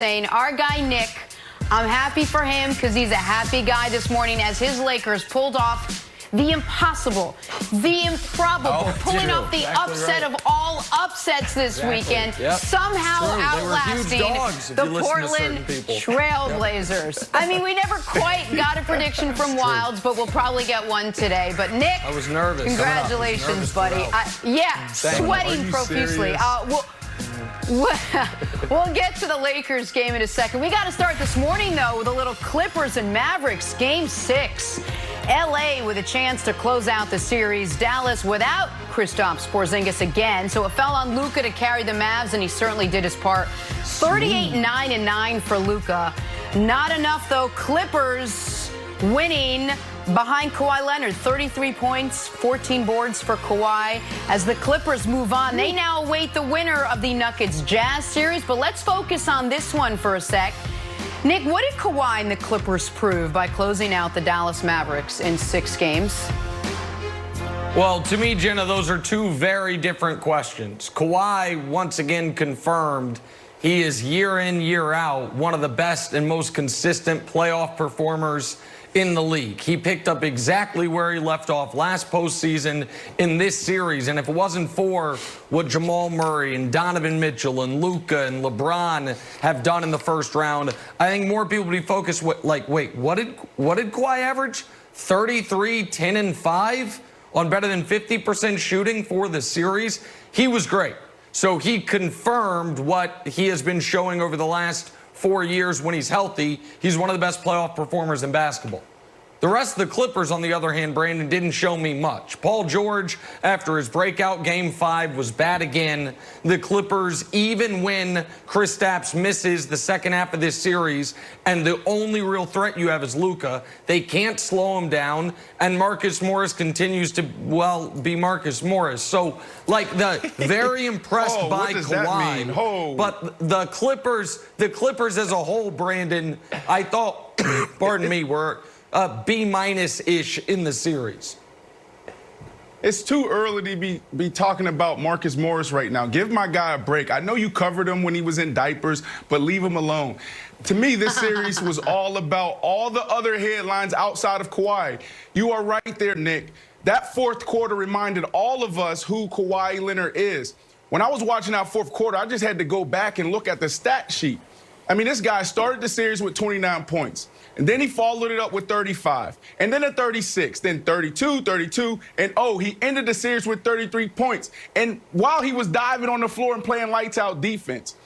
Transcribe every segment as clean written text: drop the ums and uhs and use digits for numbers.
Saying our guy Nick, I'm happy for him because he's a happy guy this morning as his Lakers pulled off the impossible, the improbable, pulling off the upset of all upsets this weekend, somehow outlasting the Portland Trailblazers. I mean, we never quite got a prediction from Wilds, but we'll probably get one today. But Nick, I was nervous. Congratulations, buddy. Sweating profusely. We'll get to the Lakers game in a second. We got to start this morning, though, with a little Clippers and Mavericks, Game 6. L.A. with a chance to close out the series. Dallas without Kristaps Porzingis again, so it fell on Luka to carry the Mavs, and he certainly did his part. 38-9-9 for Luka. Not enough, though. Clippers winning behind Kawhi Leonard, 33 points, 14 boards for Kawhi. As the Clippers move on, they now await the winner of the Nuggets Jazz series. But let's focus on this one for a sec. Nick, what did Kawhi and the Clippers prove by closing out the Dallas Mavericks in 6 games? Well, to me, Jenna, those are two very different questions. Kawhi once again confirmed he is year in, year out, one of the best and most consistent playoff performers in the league. He picked up exactly where he left off last postseason in this series. And if it wasn't for what Jamal Murray and Donovan Mitchell and Luka and LeBron have done in the first round, I think more people would be focused with, like, wait, what did Kawhi average? 33, 10, and 5 on better than 50% shooting for the series. He was great. So he confirmed what he has been showing over the last 4 years when he's healthy. He's one of the best playoff performers in basketball. The rest of the Clippers, on the other hand, Brandon, didn't show me much. Paul George, after his breakout Game 5, was bad again. The Clippers, even when Kristaps misses the second half of this series, and the only real threat you have is Luka, they can't slow him down, and Marcus Morris continues to, well, be Marcus Morris. So, like, very impressed by Kawhi. But the Clippers as a whole, Brandon, I thought, pardon me, were B-ish in the series. It's too early to be talking about Marcus Morris right now. Give my guy a break. I know you covered him when he was in diapers, but leave him alone. To me, this series was all about all the other headlines outside of Kawhi. You are right there, Nick. That fourth quarter reminded all of us who Kawhi Leonard is. When I was watching that fourth quarter, I just had to go back and look at the stat sheet. I mean, this guy started the series with 29 points. And then he followed it up with 35, and then a 36, then 32, 32, and he ended the series with 33 points. And while he was diving on the floor and playing lights-out defense,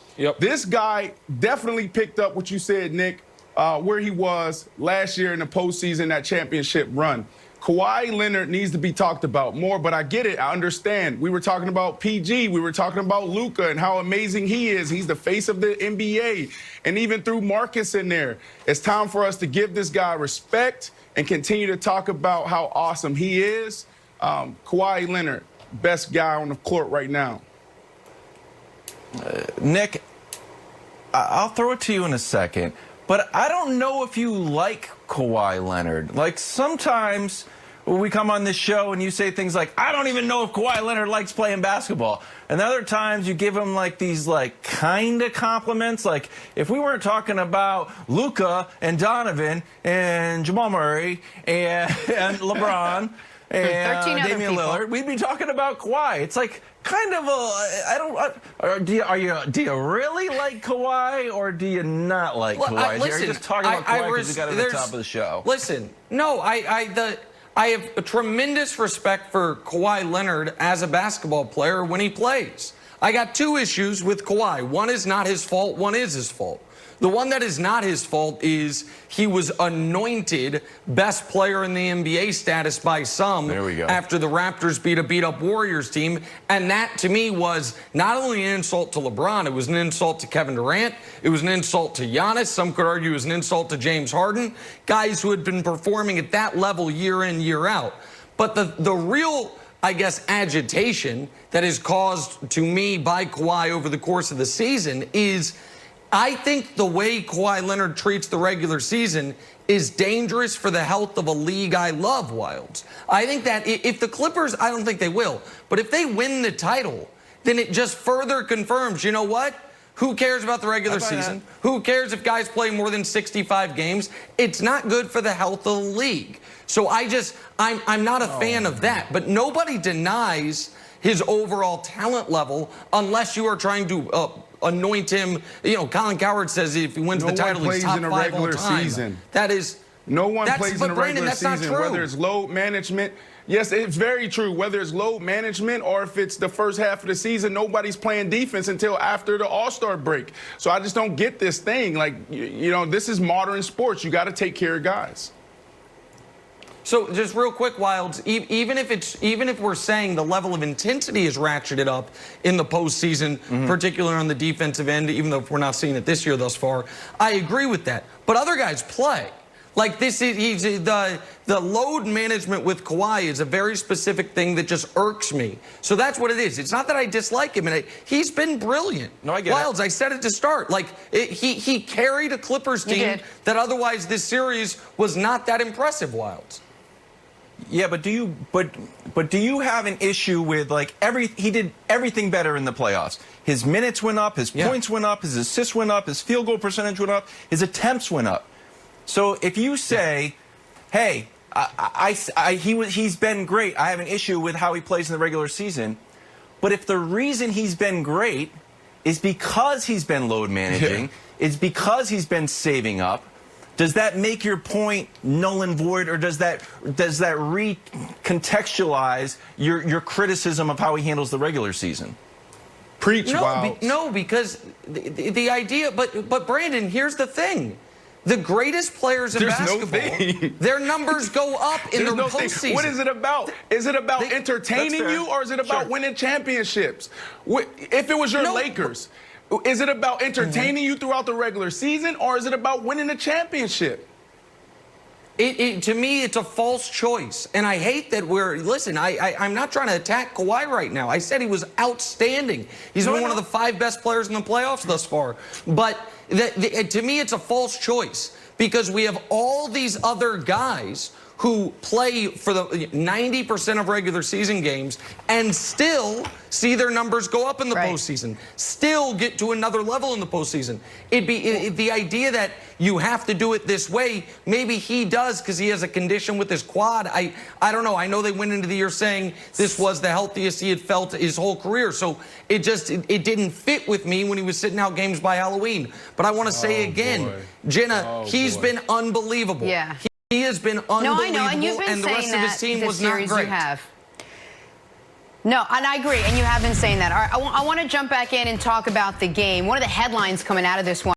this guy definitely picked up what you said, Nick, where he was last year in the postseason, that championship run. Kawhi Leonard needs to be talked about more, but I get it. I understand. We were talking about PG. We were talking about Luka and how amazing he is. He's the face of the NBA. And even through Marcus in there, it's time for us to give this guy respect and continue to talk about how awesome he is. Kawhi Leonard, best guy on the court right now. Nick, I'll throw it to you in a second, but I don't know if you like Kawhi Leonard. Like, sometimes we come on this show and you say things like, I don't even know if Kawhi Leonard likes playing basketball. And other times you give him like these like kind of compliments. Like, if we weren't talking about Luka and Donovan and Jamal Murray and LeBron and Damian Lillard, we'd be talking about Kawhi. It's like kind of do you really like Kawhi, or do you not like Kawhi? Are you just talking about Kawhi because you got him at the top of the show? Listen, no, I have a tremendous respect for Kawhi Leonard as a basketball player when he plays. I got 2 issues with Kawhi. One is not his fault, one is his fault. The one that is not his fault is he was anointed best player in the NBA status by some after the Raptors beat a beat-up Warriors team. And that, to me, was not only an insult to LeBron, it was an insult to Kevin Durant, it was an insult to Giannis, some could argue it was an insult to James Harden, guys who had been performing at that level year in, year out. But the real, I guess, agitation that is caused to me by Kawhi over the course of the season is I think the way Kawhi Leonard treats the regular season is dangerous for the health of a league I love, Wilds. I think that if the Clippers, I don't think they will, but if they win the title, then it just further confirms, you know what? Who cares about the regular season? Who cares if guys play more than 65 games? It's not good for the health of the league. So I'm not a fan of that. But nobody denies his overall talent level unless you are trying to anoint him. You know, Colin Cowherd says if he wins the title, he's top 5 all time. Season. That is... No one plays in the regular season, whether it's load management. Yes, it's very true. Whether it's load management or if it's the first half of the season, nobody's playing defense until after the All-Star break. So I just don't get this thing. Like, you know, this is modern sports. You got to take care of guys. So just real quick, Wilds, even if we're saying the level of intensity is ratcheted up in the postseason, particularly on the defensive end, even though we're not seeing it this year thus far, I agree with that. But other guys play. Like the load management with Kawhi is a very specific thing that just irks me. So that's what it is. It's not that I dislike him, and he's been brilliant. No, I get it. Wilds, I said it to start. Like he carried a Clippers team that otherwise this series was not that impressive. Wilds. Yeah, but do you have an issue with like he did everything better in the playoffs? His minutes went up, his points went up, his assists went up, his field goal percentage went up, his attempts went up. So if you say, hey, he's been great, I have an issue with how he plays in the regular season, but if the reason he's been great is because he's been load managing, it's because he's been saving up, does that make your point null and void, or does that recontextualize your criticism of how he handles the regular season? Preach, Wilds. No, because the idea, but Brandon, here's the thing. The greatest players in basketball, their numbers go up in the postseason. What is it about? Is it about entertaining you, or is it about winning championships? If it was your Lakers, is it about entertaining you throughout the regular season, or is it about winning a championship? To me, it's a false choice. And I hate that listen, I'm not trying to attack Kawhi right now. I said he was outstanding. He's been one of the 5 best players in the playoffs thus far. But to me, it's a false choice because we have all these other guys who play for the 90% of regular season games and still see their numbers go up in the postseason, still get to another level in the postseason. The idea that you have to do it this way, maybe he does because he has a condition with his quad. I don't know. I know they went into the year saying this was the healthiest he had felt his whole career. So it didn't fit with me when he was sitting out games by Halloween. But I want to say again, Jenna, he's been unbelievable. Yeah. He has been unbelievable, No, I know, and you've been the rest of his team was not great. No, and I agree, and you have been saying that. All right, I want to jump back in and talk about the game. One of the headlines coming out of this one.